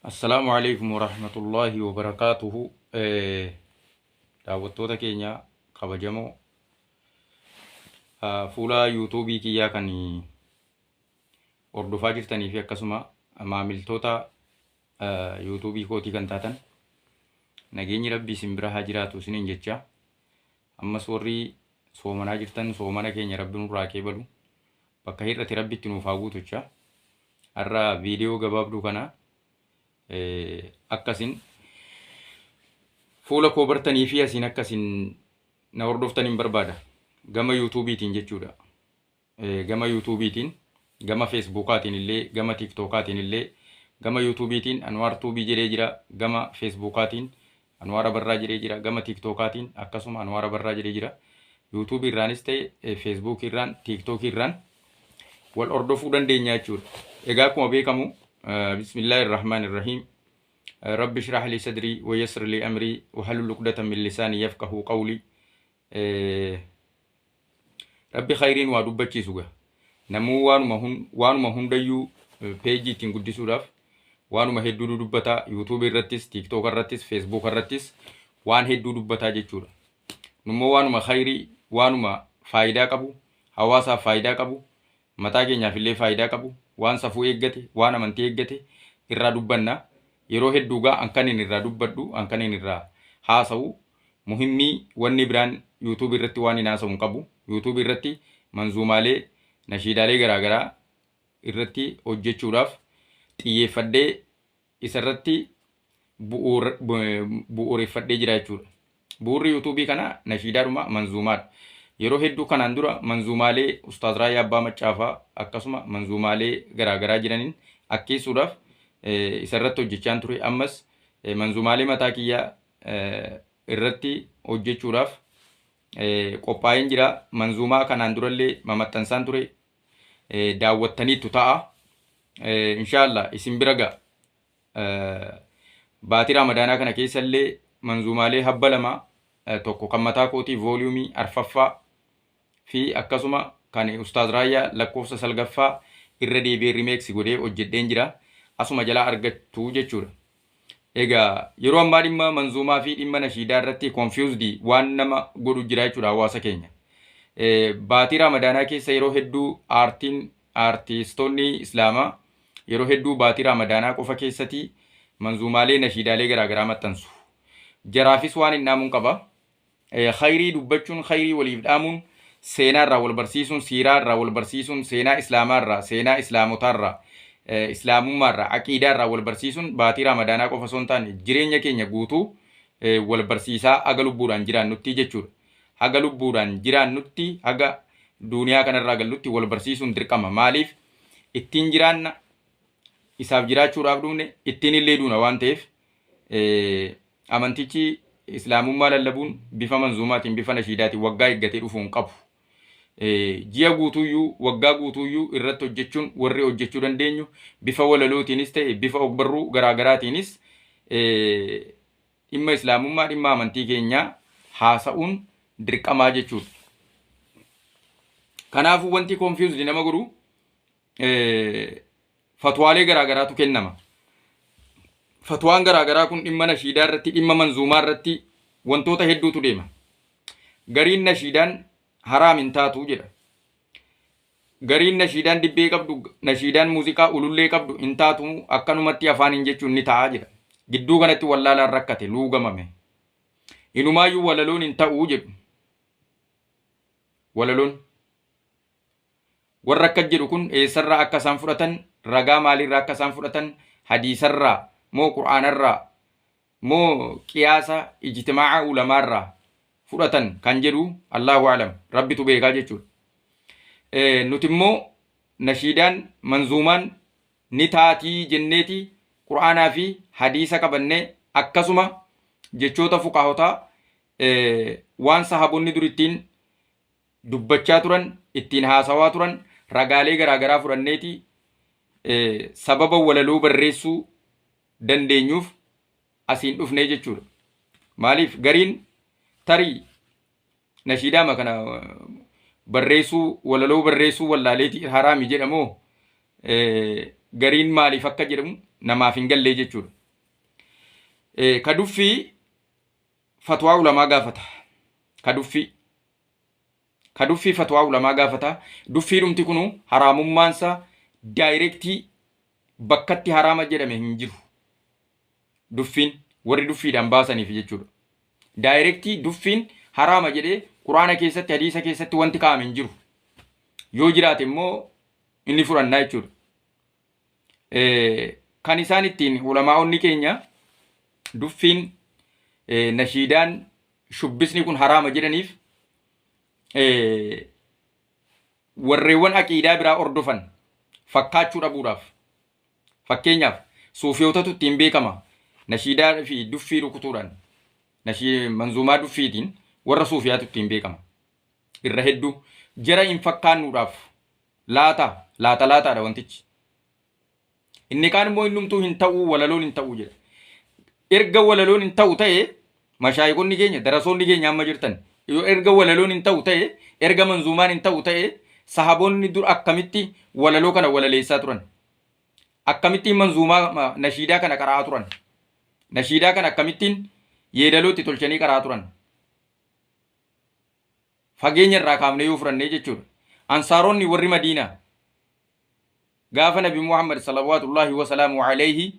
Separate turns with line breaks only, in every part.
Assalaamu alaikum warahmatullahi wabarakaatuhu. Daawwattoota keenya kabajamoo fuula yuutuubii kiyyaa kan hordofaa jirtanii fi akkasuma maamiltoota yuutuubii kootii kan taatan nageenyi rabbii isin bira haa jiraatu isiniin jecha. Ammas warri soomanaa jirtan soomana keenya rabbi nurraa keebalu bakka hir'ate rabbitti nuuf haa guutu jecha. Har'a viidiyoo gabaabduu kana akkasin fuula koo bartanii fi asiin akkasin na hordoftaniin barbaada. Gama yuutuubiitiin jechuudha. Gama yuutuubiitiin, gama feesbuukaatiin illee, gama tiiktokaatiin illee, gama yuutuubiitiin Anwaar Tuubii jedhee jira, gama feesbuukaatiin Anwaar Abarraa jedhee jira, gama tiiktokaatiin akkasuma Anwaar Abarraa jedhee jira. Yuutuubii irraanis ta'e feesbuukii irraan, tiiktookii irraan wal hordofuu dandeenya jechuudha. Egaa akkuma beekamu bismillahir rahmanir rahim. رب اشرح لي صدري ويسر لي أمري وحلل عقدة من لساني يفقهوا قولي. ربي خيرين ودبتشي سوغا نمو وانما هنديو بيجي تنقدي سوراف وانما هدو دبتا يوتيوب الرتس تيك توك الرتس فيسبوك الرتس وان هدو دبتا جيتشورا نمو وانما خيري وانما فايدا قبو حواسا فايدا قبو متاكي نافلي فايدا قبو وان سفو ايغتي وانا منتي ايغتي irraa dubbanna yeroo hedduugaa ankanin irraa dubbadhu ankanin irraa haasa'u muhimmii wanni biraan YouTube irratti waan hin haasa'u qabu. YouTube irratti manzuumaalee nashiidaalee garaagaraa irratti hojjechuudhaaf xiyyeeffadhee isarratti bu'uureffadhee jira jechuudha. Bu'uurri YouTube kana nashiidaadhuma manzuumaadha. Yeroo hedduu kanaan dura manzuumaalee Ustaaz Raayyaa Abbaa Maccaafaa akkasuma manzuumaalee garaagaraa jiraniin akkeessuudhaaf isarratti hojjechaan ture. Ammas manzuumaalee mataa kiyyaa irratti hojjechuudhaaf qophaa'een jira. Manzuumaa kanaan durallee mamaxxansaan ture, daawwattaniittu ta'a. Inshaallah isin bira ga'a. Baatii Ramadaanaa kana keessallee manzuumaalee habba lama tokko kan mataa kootii vooliyumii arfaffaa fi akkasuma kan Ustaaz Raayyaa lakkoofsa salgaffaa irra deebi'ee rimeeksi godhee hojjedheen jira. Asuma jalaa argattu jechuudha. Egaa yeroo ammaa dhimma manzuumaa fi dhimma nashiidaa irratti confused waan nama godhu jira jechuudha hawaasa keenya. Baatii Ramadaanaa keessa yeroo hedduu aartistoonni Islaamaa yeroo hedduu baatii Ramadaanaa qofa keessatti manzuumaalee nashiidaalee garaagaraa maxxansu. Jaraafis waan hin dhaamuun qaba. Khayrii dubbachuun, khayrii waliif dhaamuun, seenaa irraa wal barsiisuun, siiraa irraa wal barsiisuun, seenaa Islaamaa irraa, seenaa Islaamotaa irraa, Islaamummaa irraa, aqiidaa irraa wal barsiisuun baatii Ramadaanaa qofa osoo hin taane jireenya keenya guutuu wal barsiisaa haga lubbuudhaan jiraannutti jechuudha. Haga lubbuudhaan jiraannutti, haga duuniyaa kanarraa gallutti wal barsiisuun dirqama. Maaliif ittiin jiraanna isaaf jiraachuudhaaf dhumne ittiin illee duuna waan ta'eef amantichi Islaamummaa lallabuun bifa manzuumaatiin bifa nashiidaatiin waggaa eeggatee dhufuu hin qabu. Ji'a guutuyyuu waggaa guutuyyuu irratti hojjechuun warri hojjechuu dandeenyu bifa walalootiinis ta'e bifa ogbarruu garaagaraatiinis dhimma Islaamummaa dhimma amantii keenyaa haasa'uun dirqamaa jechuudha. Kanaafuu wanti confused nama godhu fatwaalee garaagaraatu kennama. Fatwaan garaagaraa kun dhimma nashiidaa irratti dhimma manzuumaa irratti wantoota hedduutu deema. Gariin nashiidaan haraam hin taatu jedha. Gariin nashiidaan dibbee qabdu, nashiidaan muuziqaa ulullee qabdu hin taatu akkanumatti afaaniin jechuun ni ta'a jedha. Gidduu kanatti wallaalaan rakkate luugamame. Inumaayyuu walaloon hin ta'uu jedhu. Walaloon warra akka jedhu kun eessarraa akka isaan fudhatan, ragaa maaliirraa akka isaan fudhatan, hadiisarraa moo qur'aanarraa moo qiyaasa ijtimaa'a ulamaarraa fudhatan kan jedhu Allahu a'lam, rabbitu beekaa jechuudha. Nuti immoo nashiidaan manzuumaan ni taatii jenneeti qur'aanaa fi hadiisa qabannee akkasuma jechoota fuqahotaa waan sahaabonni dur ittiin dubbachaa turan, ittiin haasawaa turan ragaalee garaagaraa fudhanneeti sababa walaloo barreessuu dandeenyuuf asiin dhufnee jechuudha. Maaliif gariin tarii nashiidaama kana barreessuu walaloo barreessuu wallaaleeti haraami jedhamoo gariin maaliif akka jedhamu namaaf hin gallee jechuudha. Ka duffii fatwaa ulamaa gaafata. Ka duffii fatwaa ulamaa gaafata. Duffii dhumti kunu haraamummaansa daayirektii bakkatti haraama jedhame hin jiru. Duffiin warri duffiidhaan baasaniif jechuudha. Daayirektii duffiin haraama jedhee quraana keessatti hadiisa keessatti wanti kaa'ame hin jiru. Yoo jiraate immoo inni fudhannaa jechuudha. Kan isaan ittiin ulamaa'onni keenya duffiin nashiidaan shubbisni kun haraama jedhaniif warreewwan aqiidaa biraa ordofan fakkaachuu dhabuudhaaf. Fakkeenyaaf suufiyootatu ittiin beekama nashiidaa fi duffii rukutuudhaan manzuumaa duffiitiin warra suufiyaatu ittiin beekama. Irra hedduu jara hin fakkaannuudhaaf laataadha wantichi. Inni kaan immoo innumtuu hin ta'uu walaloon hin ta'uu jedha. Erga walaloon hin ta'u ta'e mashaayikonni keenya darasoonni keenya amma jirtan erga walaloon hin ta'u ta'e erga manzuumaan hin ta'u ta'e sahaboonni dur akkamitti walaloo kana walaleessaa turan? Akkamittiin manzuumaa nashiidaa kana qara'aa turan? Nashiidaa kana akkamittiin yeedalootti tolchanii qara'aa turan? Fageenya irraa kaafnee yoo furannee jechuudha. Ansaaronni warri Madiinaa gaafa Nabi Muhammad salawaatullaahi wa salaamu alayhi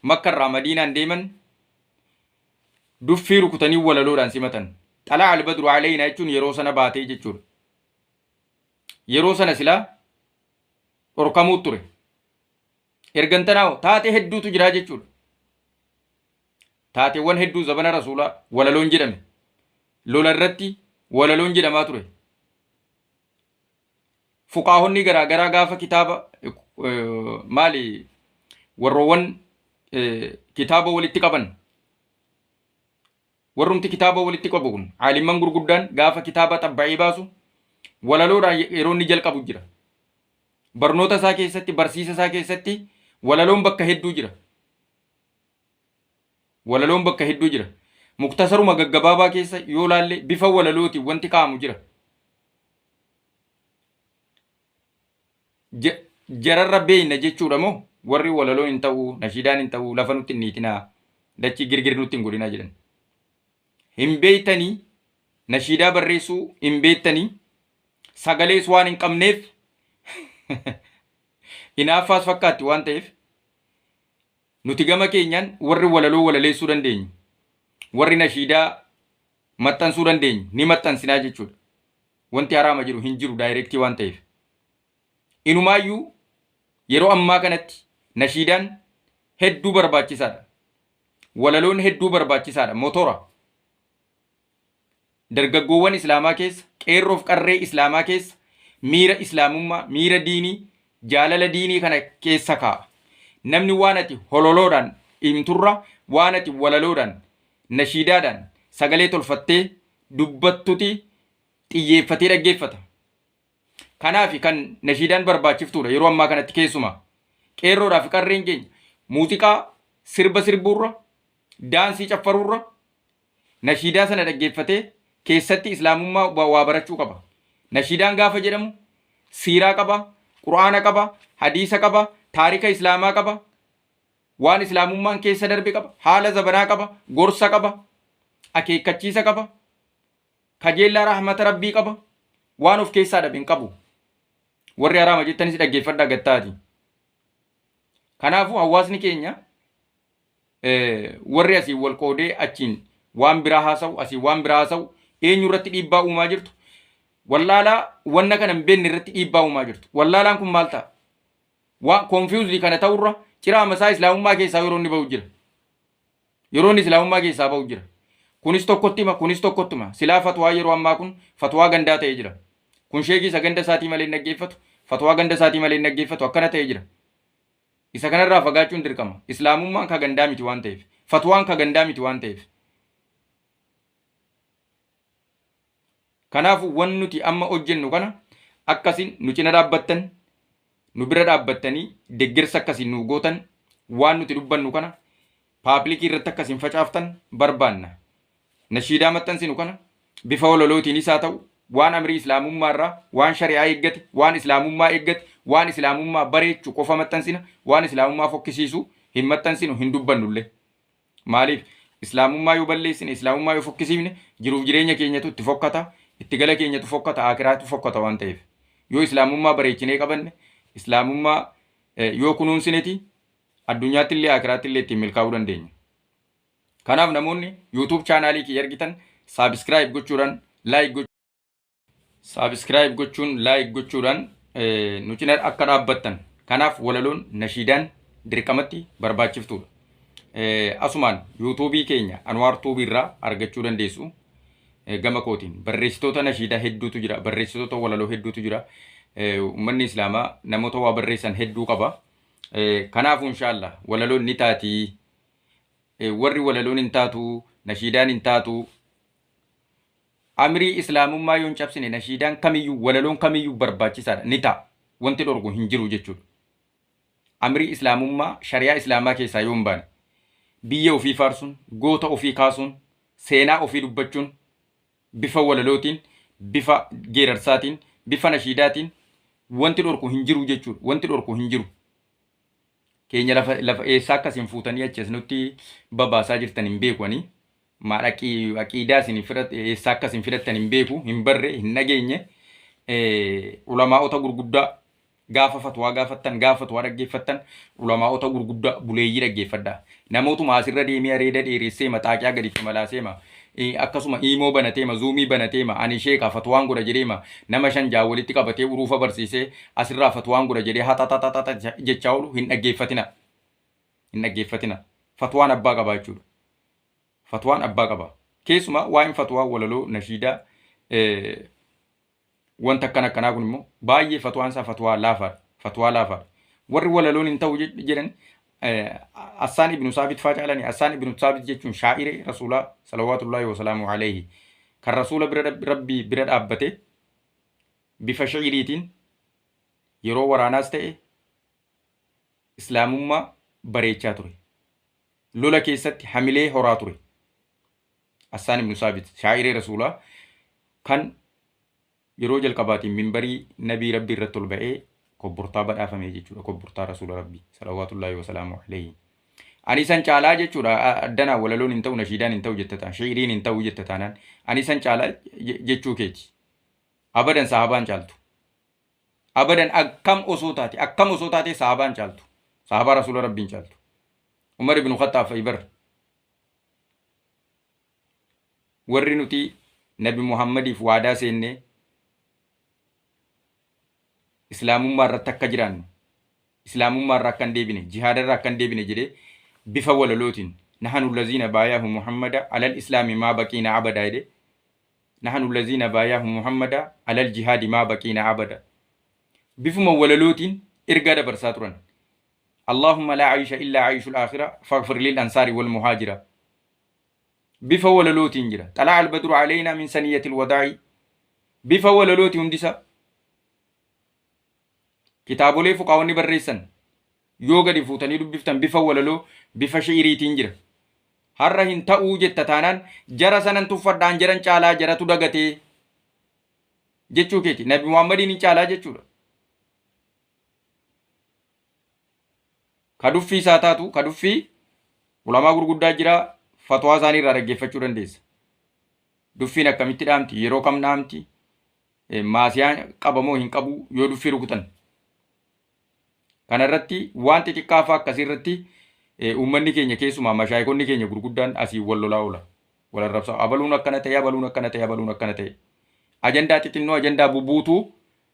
Makka irraa Madiinaan deeman duffii rukutanii walaloodhaan simatan. Xalaa albadru alaynaa jechuun yeroo sana baatee jechuudha. Yeroo sana silaa dhorkamuu ture. Ergantanaa taatee hedduutu jira jechuudha. Taateewwan hedduu zabana rasuulaa walaloon jedhame. Lola irratti walaloon jedhamaa ture. Fuqaahonni garaa gaafa kitaaba warroowwan kitaaba walitti qaban. Warrumti kitaaba walitti qabu kun aalimman gurguddaan gaafa kitaaba xabba'ee baasu walaloodhaan yeroo inni jalqabu jira. Barnoota isaa keessatti barsiisa isaa keessatti walaloon bakka hedduu jira. Walaloon bakka hedduu jira. Muktasaruma gaggabaabaa keessa yoo laalle bifa walalootiin wanti kaa'amu jira. Jararra beeyna jechuudha moo warri walaloon hin ta'uu nashiidaan hin ta'uu lafa nutti hin niitinaa dachii girgir nutti hin godhinaa jedhan. Hin beeytanii nashiidaa barreessuu hin beektanii sagalees waan hin qabneef inaaffaas fakkaatti waan ta'eef nuti gama keenyaan warri walaloo walaleessuu dandeenyu warri nashiidaa maxxansuu dandeenyu ni maxxansinaa jechuudha. Wanti haraama jiru hin jiru daayirektii waan ta'eef. Inumaayyuu yeroo ammaa kanatti nashiidaan hedduu barbaachisaadha. Walaloon hedduu barbaachisaadha. Motora dargaggoowwan islaamaa keessa qeerroof qarree islaamaa keessa miira islaamummaa miira diinii jaalala diinii kana keessa kaa'a. Namni waan ati hololoodhaan himturra waan ati walaloodhaan nashiidaadhaan sagalee tolfattee dubbattuti xiyyeeffatee dhaggeeffata. Kanaaf kan nashiidaan barbaachiftuudha yeroo ammaa kanatti keessumaa qeerroodhaaf qarreen keenya muuziqaa sirba sirbuurra daansii caffaruurra nashiidaa sana dhaggeeffatee keessatti islaamummaa waa barachuu qaba. Nashiidaan gaafa jedhamu siiraa qaba, quraana qaba, hadiisa qaba, taarika islaamaa qaba, waan islaamummaan keessa darbe qaba, haala zabanaa qaba, gorsa qaba, akeekkachiisa qaba, kajeellaa rahmata rabbii qaba, waan of keessaa dhabe hin qabu. Warri haraama jettanis dhaggeeffadhaa gattaati. Kanaafuu hawaasni keenya warri asii wal qoodee achiin waan biraa haasa'u asii waan biraa haasa'u eenyu irratti dhiibbaa uumaa jirtu. Wallaalaa wanna kana hin beekne irratti dhiibbaa uumaa jirtu. Wallaalaan kun maal ta'a? Waan konfiyuuzii kana ta'urra ciraa masaa islaamummaa keessaa yeroo inni ba'u jira. Yeroo inni islaamummaa keessaa ba'u jira. Kunis tokkotti hima kunis tokkotti hima. Silaa fatwaa yeroo ammaa kun fatwaa gandaa ta'ee jira. Kun sheekii isa ganda isaatii malee hin dhaggeeffatu. Fatwaa ganda isaatii malee hin dhaggeeffatu akkana ta'ee jira. Isa kanarraa fagaachuun dirqama. Islaamummaan ka gandaa miti waan ta'eef. Fatwaan ka gandaa miti waan ta'eef. Kanaafuu waan nuti amma hojjennu kana akkasiin nu cina dhaabbattan nu bira dhaabbattanii deeggarsa akkasiin nu gootan waan nuti dubbannu kana paaplikii irratti akkasiin facaaftan barbaanna. Nashiidaa maxxansinu kana bifa walalootiin isaa ta'u waan amrii islaamummaa irraa waan shari'aa eeggate waan islaamummaa eeggate waan islaamummaa bareechu qofa maxxansina waan islaamummaa fokkisiisu hin maxxansinu hin dubbannullee maaliif islaamummaa yoo balleessine islaamummaa yoo fokkisiifne jiruuf jireenya keenyatu itti fokkata itti gala keenyatu fokkata akiraatu fokkata waan ta'eef yoo islaamummaa bareechinee qabanne islaamummaa yoo kunuunsineti addunyaatti illee akiraatti illee ittiin milkaa'uu dandeenya. Kanaaf namoonni YouTube chaanaalii kiyya argitan subscribe gochuudhaan like gochuudhaan nu cina akka dhaabbattan. Kanaaf walaloon nashiidaan dirqamatti barbaachiftuudha. Asumaan YouTube keenya Anwaar Tuubii irraa argachuu dandeessu. Gama kootiin barreessitoota nashiidaa hedduutu jira, barreessitoota walaloo hedduutu jira. Uummanni Islaamaa namoota waa barreessan hedduu qaba. Kanaaf inshallah walaloon ni taati. Warri walaloon hin taatu, nashiidaan hin taatu. Amrii islaamummaa yoo hin cabsine nashiidaan kamiyyuu walaloon kamiyyuu barbaachisaadha ni ta'a. Wanti dhorgu hin jiru jechuudha. Amrii islaamummaa shari'aa islaamaa keessaa yoo hin baane biyya ofii faarsuun, goota ofii kaasuun, seenaa ofii dubbachuun bifa walalootiin, bifa geerarsaatiin, bifa nashiidaatiin wanti dhorku hin jiru jechuudha. Wanti dhorku hin jiru. Keenya lafa eessaa akkasiin fuutanii achi nutti babaasaa jirtan hin beekani. Maal aqiidaa isin eessaa akkasiin fidhattan hin beeku, hin barre, hin nageenye. Ulamaa'ota gurguddaa gaafa fatwaa gaafattan, gaafa fatwaa dhaggeeffattan ulamaa'ota gurguddaa buleeyyii dhaggeeffadhaa. Namootuma asirra deemee areeda dheeressee maxaaqiyaa gaditti malaaseema. Akkasuma iimoo banateema, zuumii banateema, ani sheekaa fatwaan godha jedheema, nama shan jaa walitti qabatee uruufa barsiisee asirraa fatwaan godha jedhee haxaxaxaxa jechaa oolu hin dhaggeeffatina. Hin dhaggeeffatina. Fatwaan abbaa qaba jechuudha. Fatwaan abbaa qaba. Keessumaa waa'een fatwaa walaloo nashiidaa wanta akkanaa kun immoo baay'ee fatwaan isaa fatwaa laafaadha. Fatwaa laafaadha. Warri walaloon hin ta'u jedhan Assaan ibnu Saabit faacaalani. Assaan ibnu Saabit jechuun shaa'iree rasuulaa salawaatullaahi wa salaamu alayhi kan rasuula rabbii bira dhaabbate bifa shi'iriitiin yeroo waraanaas ta'e islaamummaa bareechaa ture. Lola keessatti hamilee horaa ture. Assaan ibnu Saabit shaa'iree rasuulaa kan yeroo jalqabaatiin minbarii nabii rabbii irratti ol ba'ee kobbortaa badhaafame jechuudha. Kobbortaa rasuula rabbii salawaatullaahi wa salaamu alayhi. Ani san caalaa jechuudha. Addanaa walaloon hin ta'u, nashiidaan hin ta'u jettataan, shi'iriin hin ta'u jettataanaan ani san caalaa jechuu keeti. Abadan sahabaan caaltu. Abadan akkam osoo taate sahabaan caaltu. Sahabaa rasuula rabbiin caaltu. Umar ibn Khattaab fa'ibar warri nuti nabi Muhammadiif waadaa seennee islaamummaa irratti akka jiraannu, islaamummaa irraa akka hin deebine, jihaada irraa akka hin deebine jedhee bifa walalootiin nahanu allaziina baayaahu muhammada alal islaami maa baqiina abada jedhe nahanu allaziina baayaahu muhammada alal jihaadi maa baqiina abada bifuma walalootiin ergaa dabarsaa turan. Allahumma laa aisha illaa aishul aakhira faghfir lil ansaari wal muhaajira bifa walalootiin jira. Xalaa albadru alaynaa min saniyyatil wadaa'i bifa walalootii hundisa kitaabolee fuqaawonni barreessan yoo gadi fuutanii dubbiftan bifa walaloo bifa shi'iriitiin jira. Har'a hin ta'uu jetta taanaan jara sanan tuffadhaan jaran caalaa jaratu dagatee jechuu keeti. Nabi Muhammadiin hin caalaa jechuudha. Ka duffii isaa taatu ka duffii ulamaa gurguddaa jira. Fatwaa isaanii irraa dhaggeeffachuu dandeessa. Duffiin akkamitti dhaamti? Yeroo kam dhaamti? Maasiyaan qabamoo hin qabu yoo duffii rukutan. Kana irratti waan xixiqqaa fa'aa akkasii irratti uummanni keenya keessumaa mashaayikonni keenya gurguddaan asii wal lolaa oola. Wal arrabsa. Abaluun akkana ta'e, abaluun akkana ta'e, abaluun akkana ta'e. Ajandaa xixinnoo ajandaa bubuutuu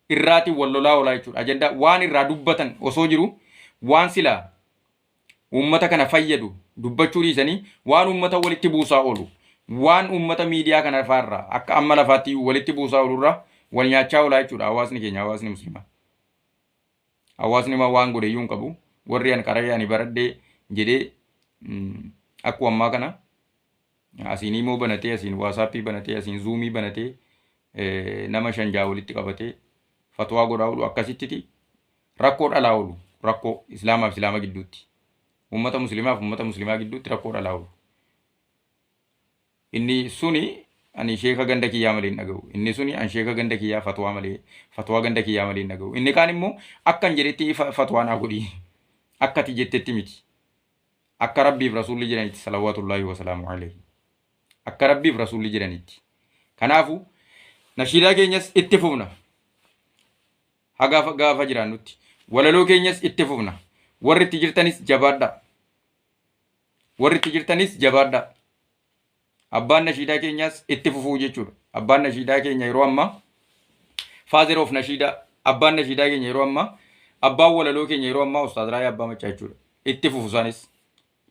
irraati wal lolaa oola jechuudha. Ajandaa waan irraa dubbatan osoo jiru waan silaa uummata kana fayyadu dubbachuu dhiisanii waan uummata walitti buusaa oolu. Waan uummata miidiyaa kana faarraa akka amma lafaatti walitti buusaa oolurraa wal nyaachaa oolaa jechuudha. Hawaasni keenya hawaasni musliimaa. Hawaasni waan godhe iyyuu hin qabu. Warri an qarayyaa ani baradhee jedhee akkuma ammaa kana asiin immoo banatee, asiin waasaappii banatee, asiin zuumii banatee nama shan jaa walitti qabatee fatwaa godhaa oolu akkasitti rakkoo dhalaa oolu. Rakkoo islaamaaf islaama gidduutti. Uummata musliimaaf uummata musliimaa gidduutti rakkoo dhalaa oolu. Inni suni ani sheeka ganda kiyyaa malee hin dhaga'u. Inni suni an sheeka ganda kiyyaa fatwaa ganda kiyyaa malee hin dhaga'u. Inni kaan immoo akkan jedhetti fatwaa naa godhi. Akkati jettetti miti. Akka rabbiif rasuulli jedhanitti salawaatullaahi wa salaamu alayhi. Akka rabbiif rasuulli jedhanitti. Kanaafu nashiidaa keenyas itti fufna. Haga gaafa jiraannutti. Walaloo keenyas itti fufna. Warri itti jirtanis jabaadha. Warri itti jirtanis jabaadha. Abbaan nashiidaa keenyas itti fufuu jechuudha. Abbaan nashiidaa keenya yeroo ammaa father of nashiidaa. Abbaan nashiidaa keenya yeroo ammaa abbaan walaloo keenya yeroo ammaa Ustaaz Raayyaa Abbaa Maccaa jechuudha. Itti fufu isaanis.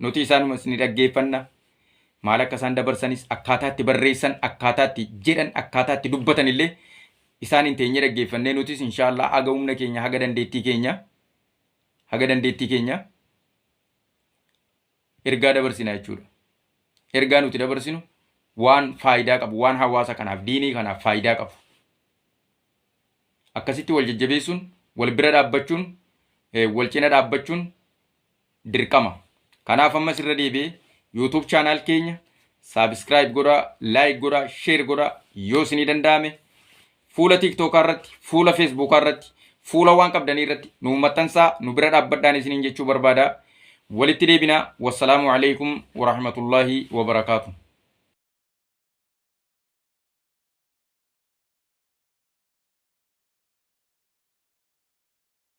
Nuti isaanumas ni dhaggeeffanna. Maal akka isaan dabarsanis akkaataa itti barreessan, akkaataa itti jedhan, akkaataa itti dubbatan illee isaan hin teenye dhaggeeffannee nutis inshaallah haga humna keenya haga dandeettii keenya ergaa dabarsina jechuudha. Ergaa nuti dabarsinu waan faayidaa qabu, waan hawaasa kanaaf diinii kanaaf faayidaa qabu. Akkasitti wal jajjabeessuun, wal bira dhaabbachuun, wal cina dhaabbachuun dirqama. Kanaaf ammas irra deebi'ee YouTube channel keenya subscribe godhaa, like godhaa, share godhaa yoo isinii danda'ame. Fuula TikTok irratti, fuula Facebook irratti, fuula waan qabdanii irratti nu maxxansaa, nu bira dhaabbadhaan isiniin jechuu barbaada. Walitti deebinaa. Wassalaamu alaikum wa rahmatullahi wa barakaatuh.